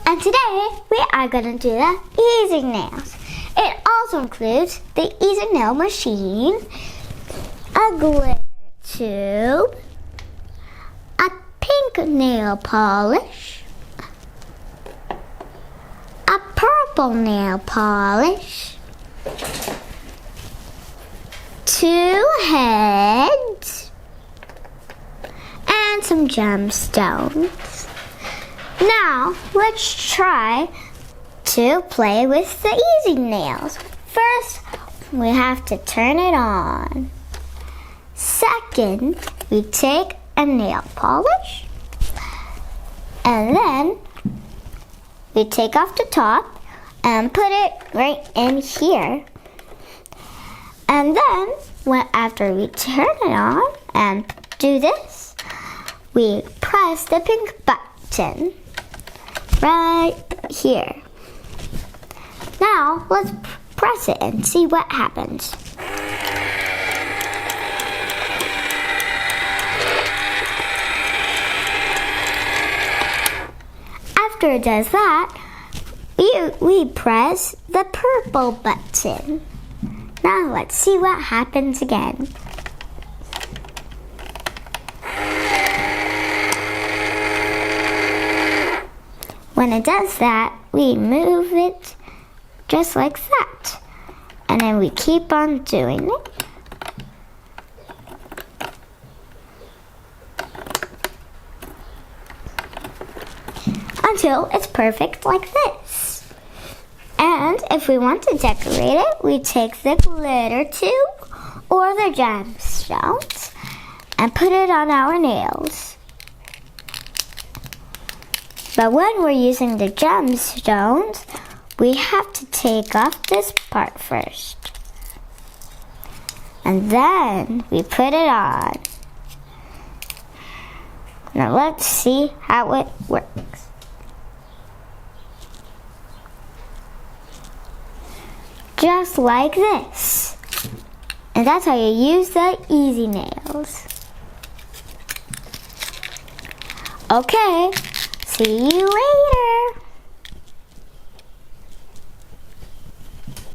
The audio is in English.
And today we are going to do the easy nails. It also includes the easy nail machine, a glitter tube, a pink nail polish, a purple nail polish, 2 heads, and some gemstones. Now, let's try to play with the easy nails. First, we have to turn it on. Second, we take a nail polish, and then we take off the top and put it right in here. And then, after we turn it on and do this, we press the pink button right here. Now, let's press it and see what happens. After it does that, we press the purple button. Now, let's see what happens again. When it does that, we move it just like that. And then we keep on doing it. Until it's perfect like this. And if we want to decorate it, we take the glitter tube or the gemstones and put it on our nails. But when we're using the gemstones, we have to take off this part first. And then we put it on. Now let's see how it works. Just like this. And that's how you use the easy nails. Okay. See you later.